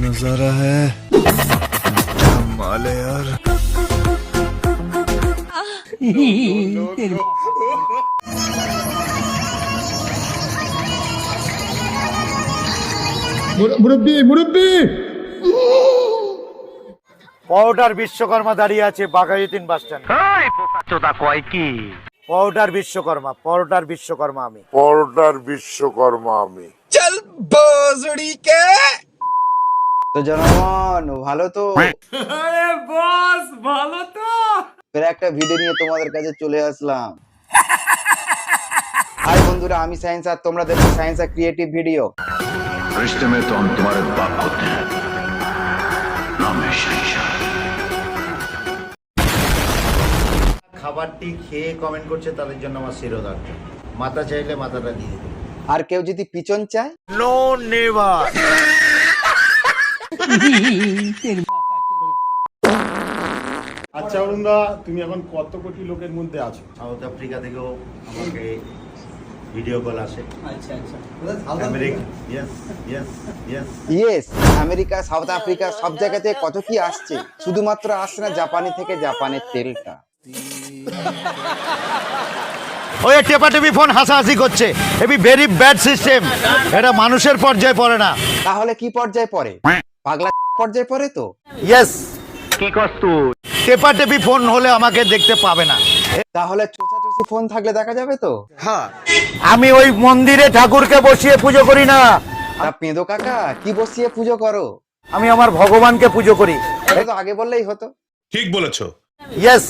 नजारा है, कमाल है यार। মুরব্বি মুরব্বি পাউডার বিশ্বকর্মা দাঁড়িয়ে আছে Baghajatin bus stand. Powder Vishwakarma আমি। चल बोसड़ी के তো জনগণ ভালো তো? বস ভালো তো। ফের একটা ভিডিও নিয়ে তোমাদের কাছে চলে আসলাম। হাই বন্ধুরা, আমি সায়েন্স আর তোমরা দেখো সায়েন্স আর ক্রিয়েটিভ ভিডিও। रिश्ते में तो हम तुम्हारे बाप होते हैं, नाम है शहंशाह। খাবারটি খেয়ে কমেন্ট করছে তাদের জন্য আমার শিরোধার্য। মাথা চাইলে মাথাটা দিয়ে দিই। আর কেউ যদি পিছন চায়, নো নেভার। আচ্ছা অরুণদা, তুমি এখন কত কোটি লোকের মধ্যে আছো? সাউথ আফ্রিকা থেকেও আমাকে ভিডিও কল আসে। আচ্ছা America, yes yes yes. Yes, America, south Africa সব জায়গাতে কত কি আসছে। শুধুমাত্র আসছে না জাপানি থেকে জাপানের তেলটা। ওই টেপাটেপি ফোন হাসাহাসি করছে। এবি ভেরি ব্যাড সিস্টেম। এটা মানুষের পর্যায়ে পড়ে না। তাহলে কি পর্যায়ে পড়ে? পাগলা পর্যায়ে পড়ে তো। ইয়েস। কি করছ তুই? টেপাটেপি ফোন হলে আমাকে দেখতে পাবে না। তাহলে চোষাচোষি ফোন থাকলে দেখা যাবে তো। হ্যাঁ, আমি ওই মন্দিরে ঠাকুরকে বসিয়ে পুজো করি না। তা পেঁদো কাকা, কি বসিয়ে পুজো করো? আমি আমার ভগবানকে পুজো করি। এটা তো আগে বললেই হতো। ठीक बोलेছো। ইয়েস,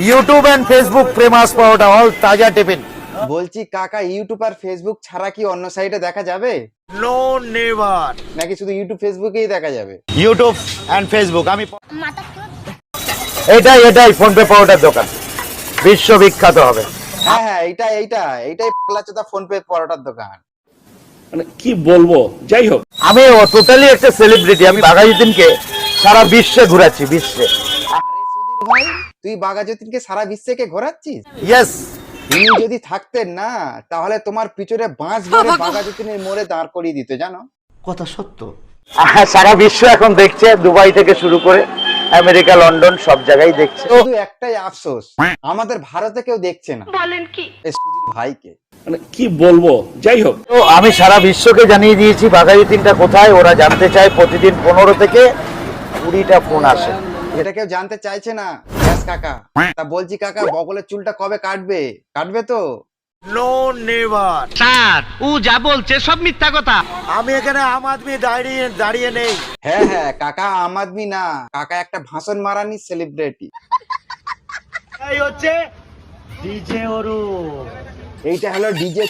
ইউটিউব এন্ড ফেসবুক প্রেমাস পাউডার অল তাজা টিফিন। বলছি কাকা, ইউটিউব আর ফেসবুক ছাড়া কি অন্য সাইটে দেখা যাবে? No never. নাকি শুধু ইউটিউব ফেসবুকেই দেখা যাবে? YouTube and Facebook. আমি এটাই ফোন পে পাউডার দোকান, বিশ্ববিখ্যাত হবে। হ্যাঁ হ্যাঁ, এইটাই পাগলাচোদা ফোন পে পরোটার দোকান। মানে কি বলবো, যাই হোক। আমি টোটালি একটা সেলিব্রিটি। আমি বাঘাযতীনকে সারা বিশ্বে ঘুরাচ্ছি, বিশ্বে। আরে সুধীর ভাই, তুই বাঘাযতীনকে সারা বিশ্বকে ঘোরাচ্ছিস? ইয়েস। তিনি যদি থাকতেন না, তাহলে তোমার পিছনে বাঁশ ধরে বাঘাযতীনের মোড়ে দাঁড় করিয়ে দিত, জানো? কথা সত্য। সারা বিশ্ব এখন দেখছে, দুবাই থেকে শুরু করে আমেরিকা, লন্ডন সব জায়গায় দেখছে। শুধু একটাই আফসোস, আমাদের ভারতে কেউ দেখছে না। বলেন কি? সুধীর ভাইকে। মানে কি বলবো, যাই হোক। তো আমি সারা বিশ্বকে জানিয়ে দিয়েছি বাঘাযতীনটা কোথায়। ওরা জানতে চায়। প্রতিদিন 15 থেকে 20টা ফোন আসে। এটা কেউ জানতে চাইছে না। ব্যাস কাকা, তা বলছি কাকা, বগলের চুলটা কবে কাটবে তো? No never. স্যার, ও যা বলছে সব মিথ্যা কথা। আমি এখানে আম আদমি দাঁড়িয়ে নেই। হ্যাঁ হ্যাঁ কাকা, আম আদমি না, কাকা একটা ভাষণ মারানি সেলিব্রিটি। এই হচ্ছে ডিজে ওরু। এইটা হলো ডিজে।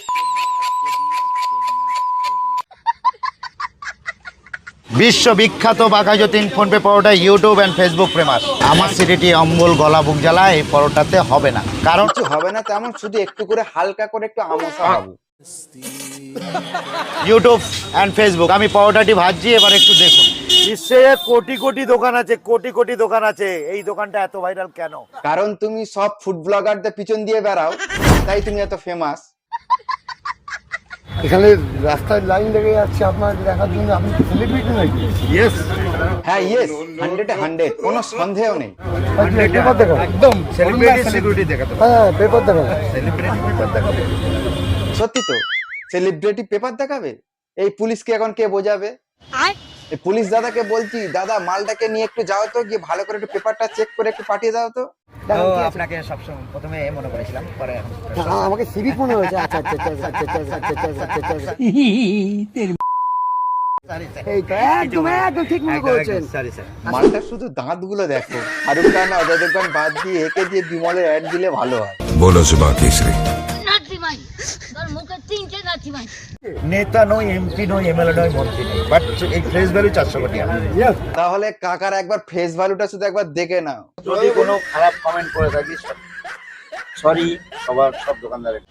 বিশ্ববিখ্যাত বাঘাযতীন ফোন পে পরোটা, ইউটিউব এন্ড ফেসবুক প্রেমাস। আমার সিটিটি অম্বল গলা বুক জ্বালা এই পরোটাতে হবে না। কারণ কিছু হবে না তেমন, শুধু একটু করে হালকা করে একটু আমসা হবে। YouTube and Facebook. আমি পরোটাটি ভাজছি, এবার একটু দেখুন। বিশ্বে কোটি কোটি দোকান আছে, এই দোকানটা এত ভাইরাল কেন? কারণ তুমি সব ফুড ব্লগারদের পিছন দিয়ে বেড়াও, তাই তুমি এত ফেমাস। এখানে রাস্তায় লাইন লেগে যাচ্ছে আপনার দেখার জন্য। আপনি সেলিব্রিটি নাকি? ইয়েস। হ্যাঁ ইয়েস, 100 কোনো সন্দেহ নেই। পেপার দেখাবো, একদম সেলিব্রিটি দেখাতে। হ্যাঁ পেপার দেখাবো। সত্যি তো, সেলিব্রিটি পেপার দেখাবে? এই পুলিশকে এখন কে বোঝাবে? এই পুলিশ দাদাকে বলছি, দাদা মালটাকে নিয়ে একটু যাও তো, গিয়ে ভালো করে একটু পেপারটা চেক করে একটু পাঠিয়ে দাও তো। আপনাকে সবসময় প্রথমে মনে করেছিলাম, পরে আমাকে সিভিক মনে হয়েছে। আচ্ছা আচ্ছা আচ্ছা আচ্ছা আচ্ছা আচ্ছা আচ্ছা আচ্ছা। একদম ঠিক মনে করেছেন। মালটা শুধু দাঁতগুলো দেখো, শাহরুখ খান, অজয় দেবগন বাদ দিয়ে একে দিয়ে বিমলের অ্যাড দিলে ভালো হয়। बोलो सुबह केसरी। নেতা নয়, এমপি নয়, এমএলএ নয়, মন্ত্রী নয়, বাট এই ফেস ভ্যালু 400 কোটি। তাহলে কাকার একবার ফেস ভ্যালুটা শুধু একবার দেখে নাও। যদি কোনো খারাপ কমেন্ট করে থাকি, সরি সব দোকানদারের।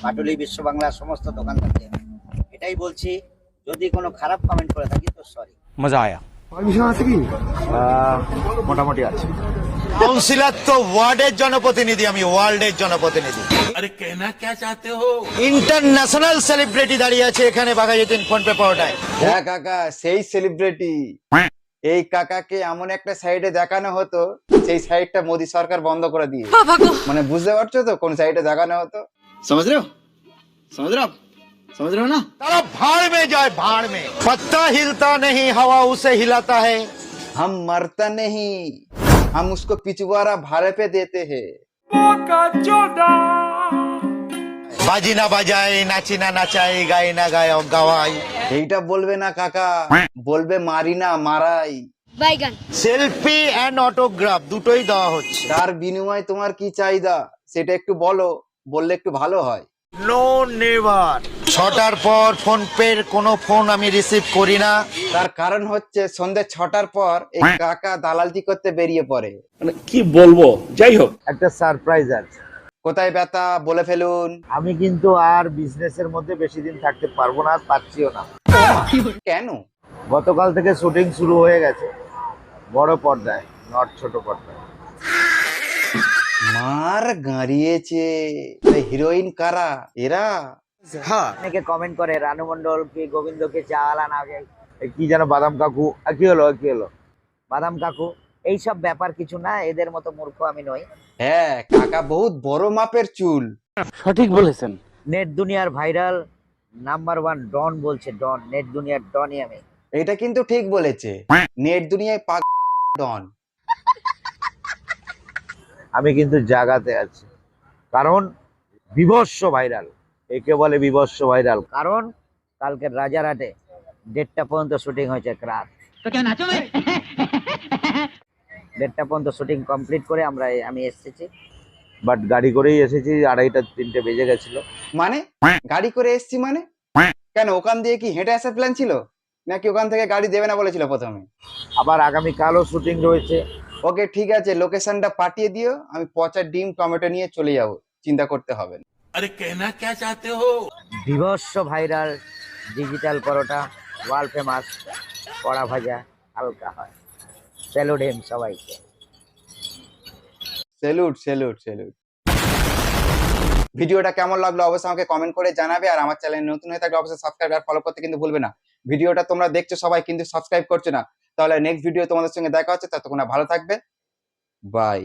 পাটুলি বিশ্ব বাংলার সমস্ত দোকানদারদের এটাই বলছি, যদি কোনো খারাপ কমেন্ট করে থাকি তো সরি। পারমিশন আছে কি? মোটামুটি আছে। কাউন্সিলর তো ওয়ার্ডের জনপ্রতিনিধি, আমি ওয়ার্ল্ডের জনপ্রতিনিধি। আরে কেনা কে চাতে হো? ইন্টারন্যাশনাল সেলিব্রিটি দাঁড়িয়ে আছে এখানে বাঘাযতীন ফোন পে পাওয়াটায়। হ্যাঁ কাকা, সেই সেলিব্রিটি। এই কাকাকে এমন একটা সাইডে দেখানো হতো, সেই সাইডটা মোদী সরকার বন্ধ করে দিয়ে, মানে বুঝতে পারছো তো কোন সাইডে দেখানো হতো? তারা ভাড় মে যায়, ভাড় মে। पत्ता हिलता नहीं हवा उसे हिलाता है। हम मरता नहीं, हम उसको पिछवाड़ा भाड़े पे देते हैं। बाजी ना बजाए, नाची ना नाचाई, गाई ना गाय गावाई। এইটা বলবে না কাকা, বলবে মারি না মারাই। বাইগান সেলফি এন্ড অটোগ্রাফ দুটোই দেওয়া হচ্ছে। তার বিনিময়ে তোমার কি চাহিদা সেটা একটু বলো, বললে একটু ভালো হয়। No never. 6টার পর ফোন পের কোনো ফোন আমি রিসিভ করি না। তার কারণ হচ্ছে সন্ধ্যে 6টার পর এই কাকা দালালতি করতে বেরিয়ে পড়ে। মানে কি বলবো, যাই হোক। একটা সারপ্রাইজ আছে। কোথায় ব্যথা বলে ফেলুন। আমি কিন্তু আর বিজনেসের মধ্যে বেশি দিন থাকতে পারবো না, পারছিও না। কেন? গতকাল থেকে শুটিং শুরু হয়ে গেছে বড় পর্দায়, নট ছোট পর্দায়। মার গাড়িয়েছে। হিরোইন কারা এরা? অনেকে কমেন্ট করে রানু মণ্ডল কি গোবিন্দকে চালান আগে, কি যেন বাদাম কাকু, কি হলো কি হলো? বাদাম কাকু, এইসব ব্যাপার কিছু না, এদের মতো মূর্খ আমি নই। হ্যাঁ কাকা বহুত বড় মাপের চুল। নেট দুনিয়ার ভাইরাল নাম্বার 1 ডন বলছে, ডন, নেট দুনিয়ার ডনই আমি। এটা কিন্তু ঠিক বলেছে, নেট দুনিয়ায় পাক ডন। আমি কিন্তু জাগাতে আছি, কারণ বিভৎস ভাইরাল। একে বলে বিভৎস ভাইরাল। কারণ কালকে রাজারহাটে 1:30টা পর্যন্ত শুটিং হয়েছে, রাত 1:30টা পর্যন্ত শুটিং কমপ্লিট করে আমি এসেছি। বাট গাড়ি করেই এসেছি, 2:30টা 3টে বেজে গেছিল। মানে গাড়ি করে এসছি মানে? কেন ওখান দিয়ে কি হেঁটে আসার প্ল্যান ছিল, নাকি ওখান থেকে গাড়ি দেবে না বলেছিল প্রথমে? আবার আগামীকালও শুটিং রয়েছে। ওকে ঠিক আছে, লোকেশনটা পাঠিয়ে দিও, আমি পচা ডিম টমেটো নিয়ে চলে যাব, চিন্তা করতে হবে না। বিভৎস ভাইরাল ডিজিটাল পরোটা, ওয়ার্ল্ড ফেমাস কড়া ভাজা, হালকা হয়। স্যালুট হিম সবাইকে। Salute salute salute. ভিডিওটা কেমন লাগলো অবশ্যই আমাকে কমেন্ট করে জানাবে, আর আমার চ্যানেল নতুন হয়ে থাকলে অবশ্যই সাবস্ক্রাইব আর ফলো করতে কিন্তু ভুলবে না। ভিডিওটা তোমরা দেখছো সবাই কিন্তু সাবস্ক্রাইব করছো না, তাহলে নেক্সট ভিডিও তোমাদের সঙ্গে দেখা হচ্ছে, ততক্ষণ ভালো থাকবে, বাই।